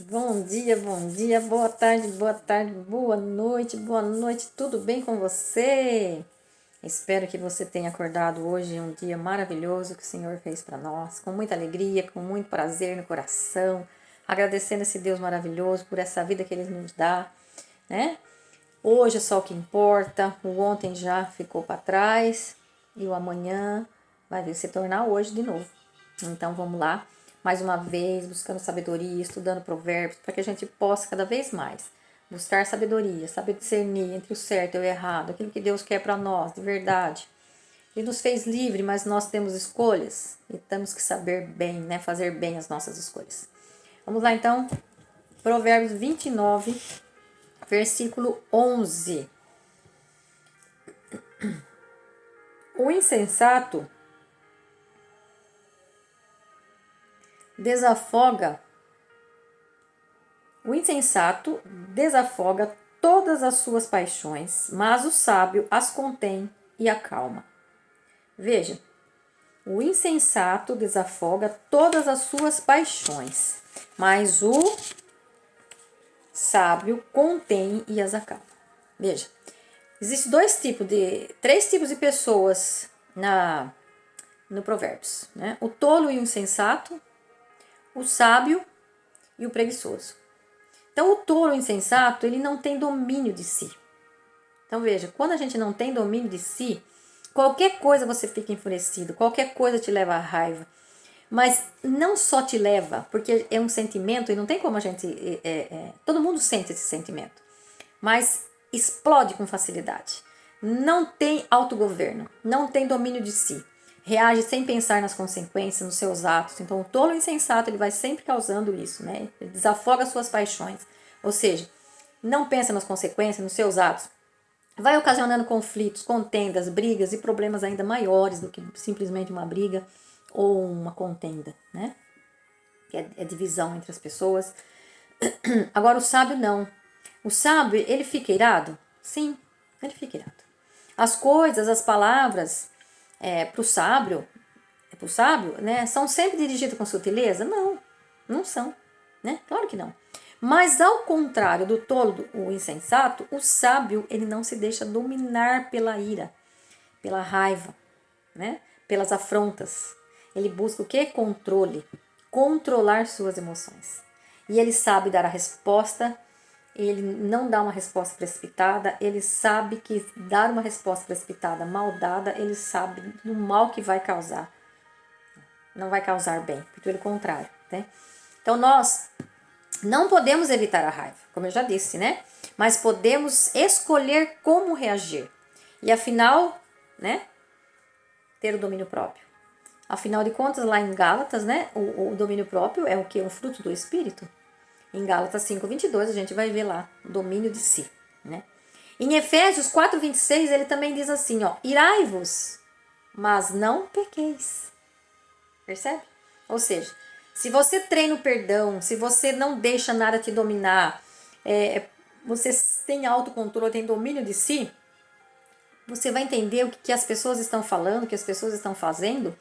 Bom dia, boa noite, tudo bem com você? Espero que você tenha acordado hoje um dia maravilhoso que o Senhor fez para nós, com muita alegria, com muito prazer no coração, agradecendo esse Deus maravilhoso por essa vida que Ele nos dá, né? Hoje é só o que importa, o ontem já ficou para trás e o amanhã vai se tornar hoje de novo. Então vamos lá, mais uma vez, buscando sabedoria, estudando provérbios, para que a gente possa cada vez mais buscar sabedoria, saber discernir entre o certo e o errado, aquilo que Deus quer para nós, de verdade. Ele nos fez livre, mas nós temos escolhas e temos que saber bem, né, fazer bem as nossas escolhas. Vamos lá então, Provérbios 29, versículo 11. O insensato desafoga todas as suas paixões, mas o sábio as contém e acalma. Veja, o insensato desafoga todas as suas paixões, mas o sábio contém e as acalma. Veja, existem três tipos de pessoas no Provérbios, né? O tolo e o insensato, o sábio e o preguiçoso. Então, o tolo insensato, ele não tem domínio de si. Então, veja, quando a gente não tem domínio de si, qualquer coisa você fica enfurecido, qualquer coisa te leva à raiva. Mas não só te leva, porque é um sentimento e não tem como a gente... todo mundo sente esse sentimento. Mas explode com facilidade. Não tem autogoverno, não tem domínio de si. Reage sem pensar nas consequências, nos seus atos. Então, o tolo insensato, ele vai sempre causando isso, né? Ele desafoga suas paixões. Ou seja, não pensa nas consequências, nos seus atos. Vai ocasionando conflitos, contendas, brigas e problemas ainda maiores do que simplesmente uma briga ou uma contenda, né? Que é divisão entre as pessoas. Agora, o sábio não. O sábio, ele fica irado? Sim, ele fica irado. As coisas, as palavras... para o sábio, né, são sempre dirigidas com sutileza? Não, não são, né? Claro que não. Mas ao contrário do tolo, o insensato, o sábio, ele não se deixa dominar pela ira, pela raiva, né? Pelas afrontas. Ele busca o quê? Controle, controlar suas emoções. E ele sabe dar a resposta. Ele não dá uma resposta precipitada, ele sabe que dar uma resposta precipitada, mal dada, ele sabe do mal que vai causar. Não vai causar bem, pelo contrário, né? Então nós não podemos evitar a raiva, como eu já disse, né? Mas podemos escolher como reagir. E afinal, né? Ter o domínio próprio. Afinal de contas, lá em Gálatas, né? O domínio próprio é o que? Um fruto do Espírito. Em Gálatas 5:22 a gente vai ver lá, domínio de si, né? Em Efésios 4:26 ele também diz assim, ó, irai-vos, mas não pequeis. Percebe? Ou seja, se você treina o perdão, se você não deixa nada te dominar, você tem autocontrole, tem domínio de si, você vai entender o que as pessoas estão falando, o que as pessoas estão fazendo,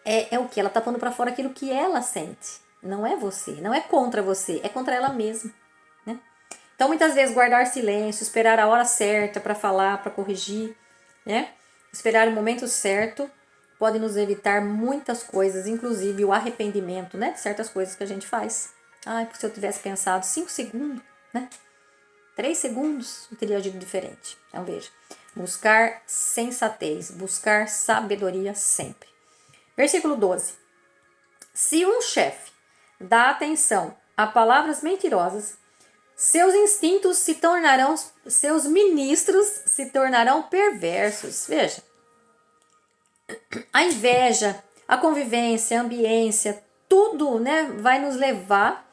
é o que? Ela está pondo para fora aquilo que ela sente. Não é você, não é contra você, é contra ela mesma, né? Então, muitas vezes, guardar silêncio, esperar a hora certa para falar, para corrigir, né? Esperar o momento certo pode nos evitar muitas coisas, inclusive o arrependimento, né? De certas coisas que a gente faz. Ai, se eu tivesse pensado 5 segundos, né? 3 segundos, eu teria agido diferente. Então, veja, buscar sensatez, buscar sabedoria sempre. Versículo 12. Se um chefe dá atenção a palavras mentirosas, seus ministros se tornarão perversos. Veja, a inveja, a convivência, a ambiência, tudo, né, vai nos levar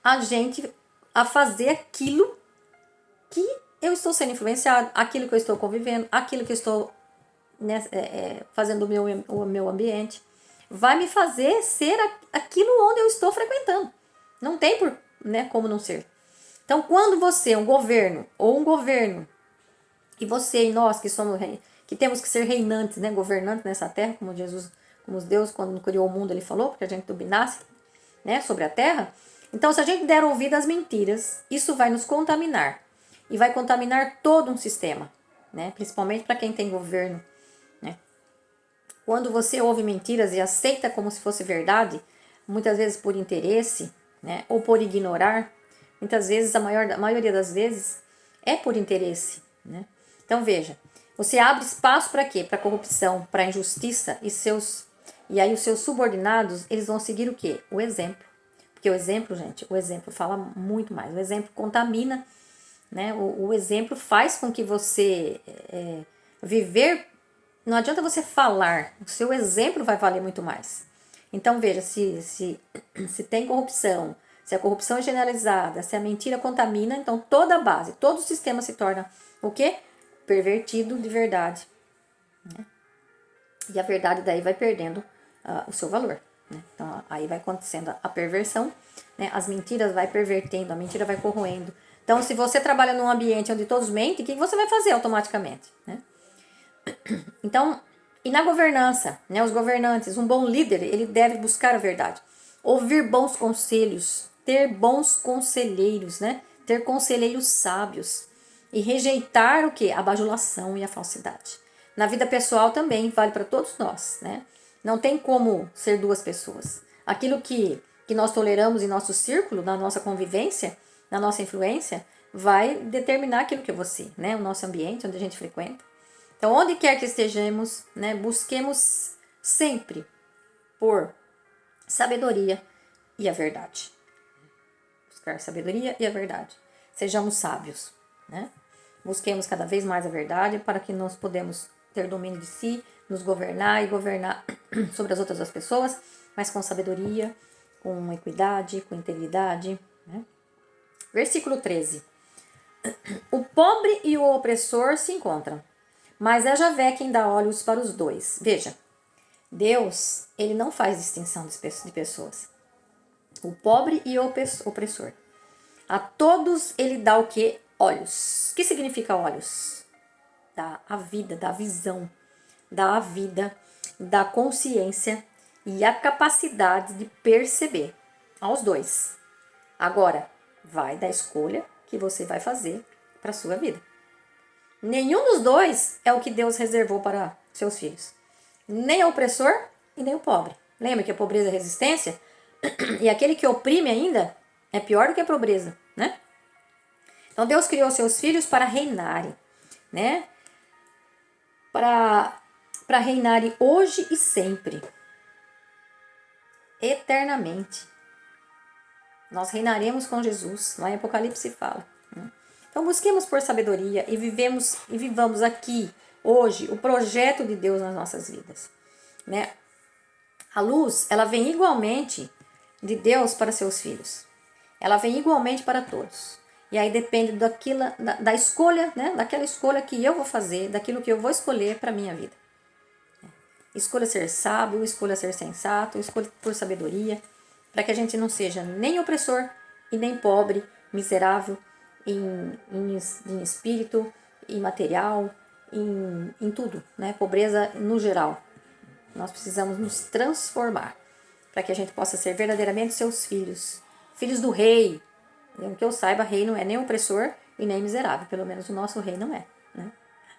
a gente a fazer aquilo que eu estou sendo influenciado, aquilo que eu estou convivendo, aquilo que eu estou, né, fazendo o meu ambiente. Vai me fazer ser aquilo onde eu estou frequentando. Não tem como não ser. Então, quando você é um governo, e você e nós que temos que ser reinantes, né, governantes nessa terra, como Deus, quando criou o mundo, ele falou, porque a gente dominasse, né, sobre a terra. Então, se a gente der ouvido às mentiras, isso vai nos contaminar. E vai contaminar todo um sistema, né? Principalmente para quem tem governo, né? Quando você ouve mentiras e aceita como se fosse verdade, muitas vezes por interesse, né? Ou por ignorar, muitas vezes, a maioria das vezes, é por interesse, né? Então, veja, você abre espaço para quê? Para corrupção, para injustiça e aí os seus subordinados, eles vão seguir o quê? O exemplo. Porque o exemplo, gente, o exemplo fala muito mais. O exemplo contamina, né? O exemplo faz com que você viver. Não adianta você falar, o seu exemplo vai valer muito mais. Então, veja, se tem corrupção, se a corrupção é generalizada, se a mentira contamina, então toda a base, todo o sistema se torna o quê? Pervertido de verdade. Né? E a verdade daí vai perdendo o seu valor. Né? Então, aí vai acontecendo a perversão, né? As mentiras vai pervertendo, a mentira vai corroendo. Então, se você trabalha num ambiente onde todos mentem, o que você vai fazer automaticamente? Né? Então, e na governança, né, os governantes, um bom líder, ele deve buscar a verdade, ouvir bons conselhos, ter bons conselheiros, né, ter conselheiros sábios e rejeitar o que? A bajulação e a falsidade. Na vida pessoal também vale para todos nós, né? Não tem como ser duas pessoas. Aquilo que nós toleramos em nosso círculo, na nossa convivência, na nossa influência, vai determinar aquilo que é você, né? O nosso ambiente, onde a gente frequenta. Então, onde quer que estejamos, né, busquemos sempre por sabedoria e a verdade. Buscar sabedoria e a verdade. Sejamos sábios, né? Busquemos cada vez mais a verdade para que nós podemos ter domínio de si, nos governar e governar sobre as outras pessoas, mas com sabedoria, com equidade, com integridade. Né? Versículo 13. O pobre e o opressor se encontram, mas é Javé quem dá olhos para os dois. Veja, Deus, ele não faz distinção de pessoas. O pobre e o opressor. A todos ele dá o que? Olhos. O que significa olhos? Dá a vida, dá a visão, dá a vida, dá a consciência e a capacidade de perceber aos dois. Agora, vai da escolha que você vai fazer para a sua vida. Nenhum dos dois é o que Deus reservou para seus filhos. Nem o opressor e nem o pobre. Lembra que a pobreza é resistência? E aquele que oprime ainda é pior do que a pobreza, né? Então Deus criou seus filhos para reinarem, né? Para reinarem hoje e sempre. Eternamente. Nós reinaremos com Jesus. Lá em Apocalipse fala. Né? Então busquemos por sabedoria e vivamos aqui, hoje, o projeto de Deus nas nossas vidas. Né? A luz, ela vem igualmente de Deus para seus filhos. Ela vem igualmente para todos. E aí depende da escolha, né? Daquela escolha que eu vou fazer, daquilo que eu vou escolher para a minha vida. Escolha ser sábio, escolha ser sensato, escolha por sabedoria, para que a gente não seja nem opressor e nem pobre, miserável em espírito, em material, em tudo, né? Pobreza no geral. Nós precisamos nos transformar para que a gente possa ser verdadeiramente seus filhos, filhos do rei. Que eu saiba, rei não é nem opressor e nem miserável, pelo menos o nosso rei não é. Né?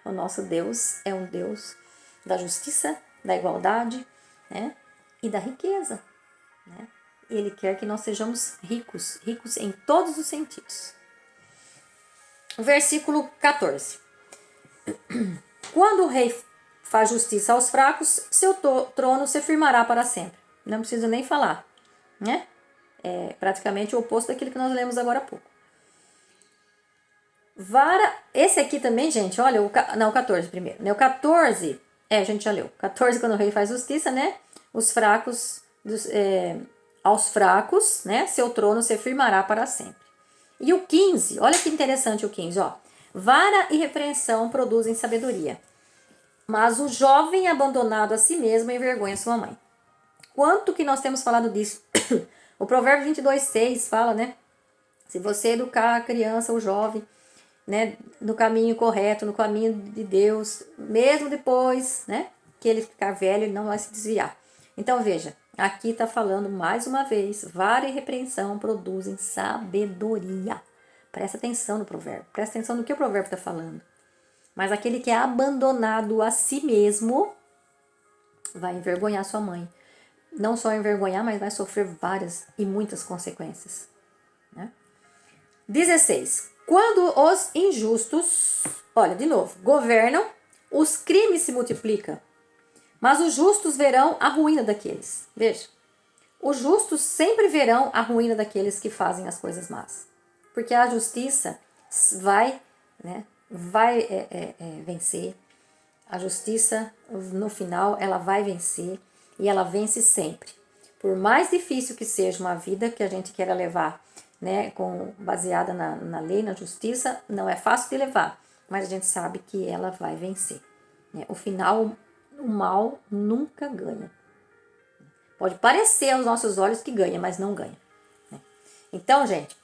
O nosso Deus é um Deus da justiça, da igualdade, né? E da riqueza. Né? Ele quer que nós sejamos ricos, ricos em todos os sentidos. Versículo 14. Quando o rei faz justiça aos fracos, seu trono se firmará para sempre. Não preciso nem falar, né? É praticamente o oposto daquilo que nós lemos agora há pouco. Esse aqui também, gente, olha, o 14 primeiro. Né? O 14, a gente já leu. 14, quando o rei faz justiça, né? Os fracos, aos fracos, né? Seu trono se firmará para sempre. E o 15, olha que interessante o 15, ó. Vara e repreensão produzem sabedoria, mas o jovem abandonado a si mesmo envergonha sua mãe. Quanto que nós temos falado disso? O provérbio 22:6 fala, né? Se você educar a criança ou jovem, né, no caminho correto, no caminho de Deus, mesmo depois, né, que ele ficar velho, ele não vai se desviar. Então, veja, Aqui está falando mais uma vez, vara e repreensão produzem sabedoria. Presta atenção no provérbio, presta atenção no que o provérbio está falando. Mas aquele que é abandonado a si mesmo vai envergonhar sua mãe. Não só envergonhar, mas vai sofrer várias e muitas consequências. Né? 16. Quando os injustos, olha, de novo, governam, os crimes se multiplicam, mas os justos verão a ruína daqueles. Veja, os justos sempre verão a ruína daqueles que fazem as coisas más. Porque a justiça vai, né, vencer. A justiça, no final, ela vai vencer e ela vence sempre. Por mais difícil que seja uma vida que a gente queira levar, né, baseada na lei, na justiça, não é fácil de levar, mas a gente sabe que ela vai vencer. Né? O final, o mal nunca ganha. Pode parecer aos nossos olhos que ganha, mas não ganha. Né? Então, gente,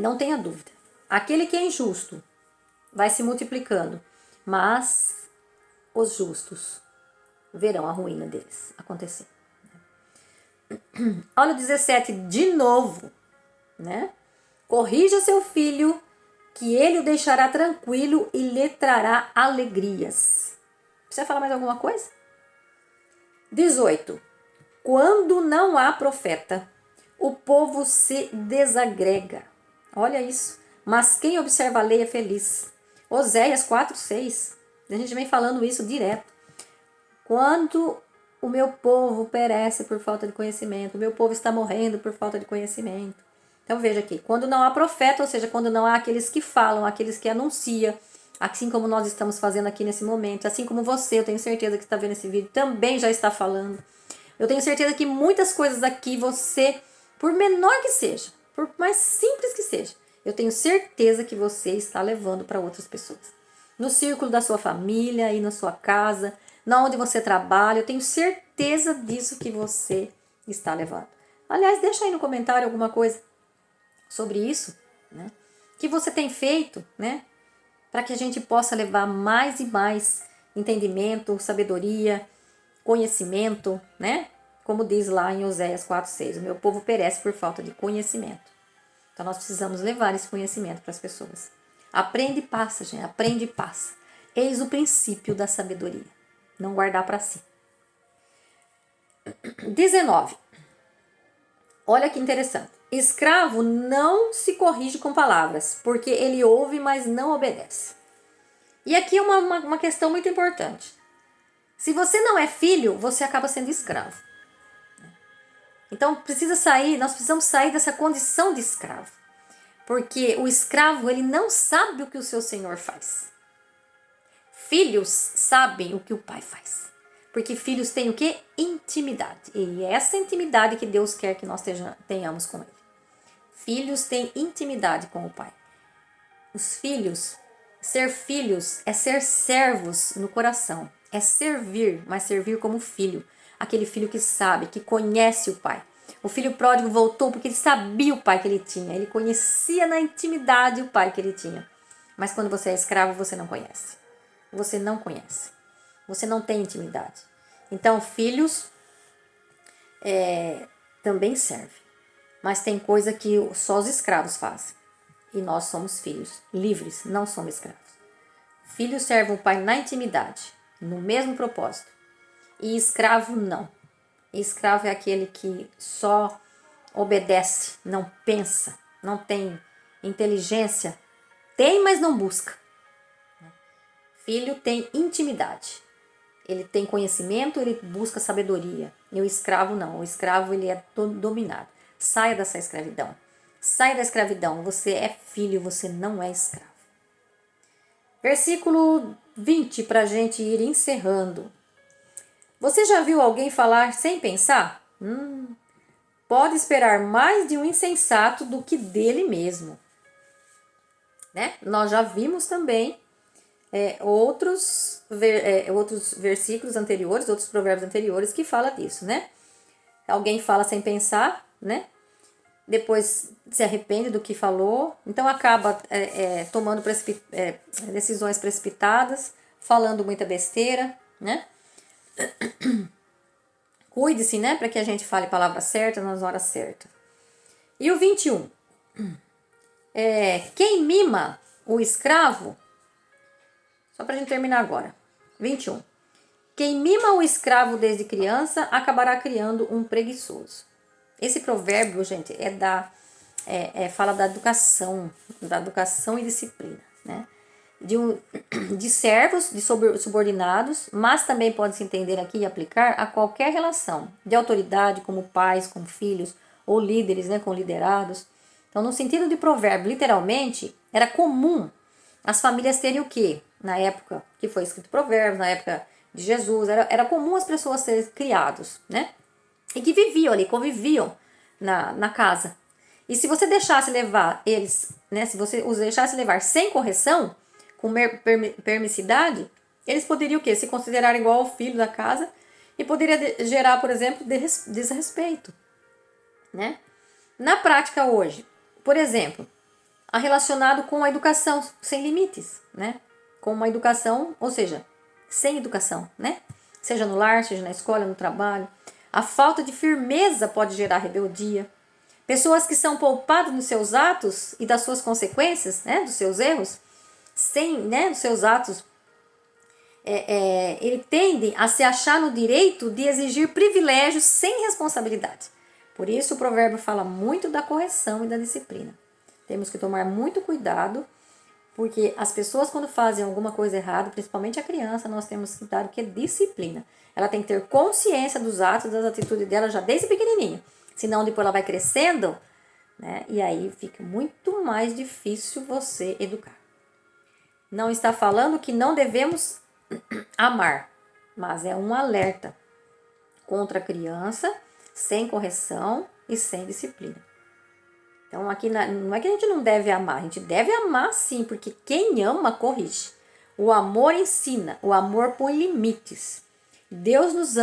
não tenha dúvida. Aquele que é injusto vai se multiplicando, mas os justos verão a ruína deles acontecer. Olha o 17 de novo, né? Corrija seu filho, que ele o deixará tranquilo e lhe trará alegrias. Precisa falar mais alguma coisa? 18. Quando não há profeta, o povo se desagrega. Olha isso. Mas quem observa a lei é feliz. Oséias 4:6. A gente vem falando isso direto. Quando o meu povo perece por falta de conhecimento, o meu povo está morrendo por falta de conhecimento. Então veja aqui, quando não há profeta, ou seja, quando não há aqueles que falam, aqueles que anunciam, assim como nós estamos fazendo aqui nesse momento, assim como você, eu tenho certeza que está vendo esse vídeo, também já está falando. Eu tenho certeza que muitas coisas aqui você, por menor que seja, por mais simples que seja, eu tenho certeza que você está levando para outras pessoas. No círculo da sua família, aí na sua casa, na onde você trabalha, eu tenho certeza disso que você está levando. Aliás, deixa aí no comentário alguma coisa sobre isso, né? Que você tem feito, né? Para que a gente possa levar mais e mais entendimento, sabedoria, conhecimento, né? Como diz lá em Oséias 4:6, o meu povo perece por falta de conhecimento. Então nós precisamos levar esse conhecimento para as pessoas. Aprende e passa, gente, aprende e passa. Eis o princípio da sabedoria. Não guardar para si. 19. Olha que interessante. Escravo não se corrige com palavras, porque ele ouve, mas não obedece. E aqui é uma questão muito importante. Se você não é filho, você acaba sendo escravo. Então nós precisamos sair dessa condição de escravo. Porque o escravo, ele não sabe o que o seu senhor faz. Filhos sabem o que o pai faz. Porque filhos têm o quê? Intimidade. E é essa intimidade que Deus quer que nós tenhamos com ele. Filhos têm intimidade com o pai. Os filhos, ser filhos é ser servos no coração. É servir, mas servir como filho. Aquele filho que sabe, que conhece o pai. O filho pródigo voltou porque ele sabia o pai que ele tinha. Ele conhecia na intimidade o pai que ele tinha. Mas quando você é escravo, você não conhece. Você não conhece. Você não tem intimidade. Então, filhos também servem. Mas tem coisa que só os escravos fazem. E nós somos filhos livres, não somos escravos. Filhos servem o pai na intimidade, no mesmo propósito. E escravo não. Escravo é aquele que só obedece, não pensa, não tem inteligência. Tem, mas não busca. Filho tem intimidade. Ele tem conhecimento, ele busca sabedoria. E o escravo não. O escravo ele é dominado. Saia dessa escravidão. Saia da escravidão. Você é filho, você não é escravo. Versículo 20, para a gente ir encerrando. Você já viu alguém falar sem pensar? Pode esperar mais de um insensato do que dele mesmo. Né? Nós já vimos também outros versículos anteriores, outros provérbios anteriores que falam disso, né? Alguém fala sem pensar, né? Depois se arrepende do que falou, então acaba tomando decisões precipitadas, falando muita besteira, né? Cuide-se, né, para que a gente fale a palavra certa nas horas certas. E o 21. Quem mima o escravo, só para a gente terminar agora. 21. Quem mima o escravo desde criança acabará criando um preguiçoso. Esse provérbio, gente, fala da educação e disciplina, né? De servos, de subordinados, mas também pode se entender aqui e aplicar a qualquer relação de autoridade, como pais, com filhos, ou líderes, né, com liderados. Então, no sentido de provérbio, literalmente, era comum as famílias terem o quê? Na época que foi escrito provérbios, na época de Jesus, era comum as pessoas serem criados, né? E que viviam ali, conviviam na casa. E se você deixasse levar eles, né? Se você os deixasse levar sem correção, com permissividade, eles poderiam o quê? Se considerar igual ao filho da casa e poderia gerar, por exemplo, desrespeito, né? Na prática hoje, por exemplo, relacionado com a educação sem limites, né? Com uma educação, ou seja, sem educação, né? Seja no lar, seja na escola, no trabalho. A falta de firmeza pode gerar rebeldia. Pessoas que são poupadas nos seus atos e das suas consequências, né? Dos seus erros, dos seus atos, ele tende a se achar no direito de exigir privilégios sem responsabilidade. Por isso o provérbio fala muito da correção e da disciplina. Temos que tomar muito cuidado, porque as pessoas quando fazem alguma coisa errada, principalmente a criança, nós temos que dar o que? Disciplina. Ela tem que ter consciência dos atos, das atitudes dela já desde pequenininha. Senão depois ela vai crescendo, né? E aí fica muito mais difícil você educar. Não está falando que não devemos amar, mas é um alerta contra a criança sem correção e sem disciplina. Então aqui não é que a gente não deve amar, a gente deve amar sim, porque quem ama corrige. O amor ensina, o amor põe limites. Deus nos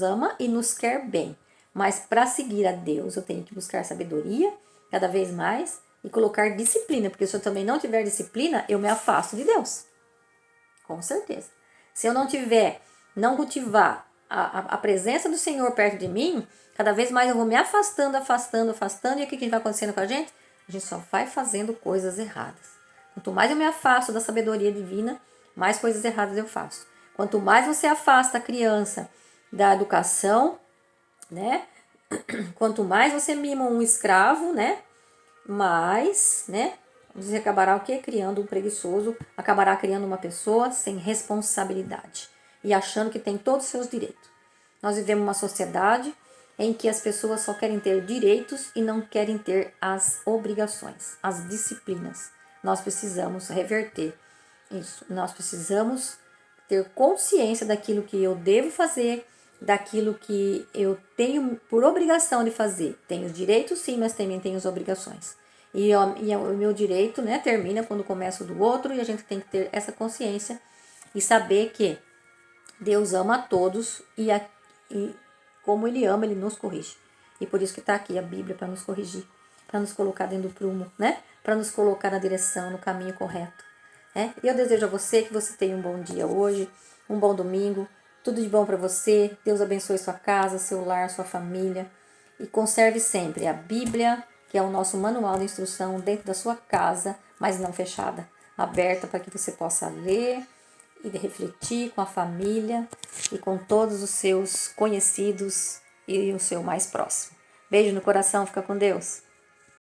ama e nos quer bem. Mas para seguir a Deus eu tenho que buscar sabedoria cada vez mais e colocar disciplina, porque se eu também não tiver disciplina, eu me afasto de Deus. Com certeza. Se eu não cultivar a presença do Senhor perto de mim, cada vez mais eu vou me afastando, e o que vai acontecendo com a gente? A gente só vai fazendo coisas erradas. Quanto mais eu me afasto da sabedoria divina, mais coisas erradas eu faço. Quanto mais você afasta a criança da educação, né? Quanto mais você mima um escravo, né? Mais, né? Você acabará o quê? Criando um preguiçoso, acabará criando uma pessoa sem responsabilidade e achando que tem todos os seus direitos. Nós vivemos uma sociedade em que as pessoas só querem ter direitos e não querem ter as obrigações, as disciplinas. Nós precisamos reverter isso. Nós precisamos ter consciência daquilo que eu devo fazer, daquilo que eu tenho por obrigação de fazer. Tenho os direitos sim, mas também tenho as obrigações. E o meu direito, né, termina quando começa o do outro, e a gente tem que ter essa consciência e saber que Deus ama a todos e como Ele ama, Ele nos corrige. E por isso que está aqui a Bíblia, para nos corrigir, para nos colocar dentro do prumo, né? Para nos colocar na direção, no caminho correto. E eu desejo a você que você tenha um bom dia hoje, um bom domingo, tudo de bom para você. Deus abençoe sua casa, seu lar, sua família. E conserve sempre a Bíblia, que é o nosso manual de instrução, dentro da sua casa, mas não fechada, aberta para que você possa ler e refletir com a família e com todos os seus conhecidos e o seu mais próximo. Beijo no coração, fica com Deus.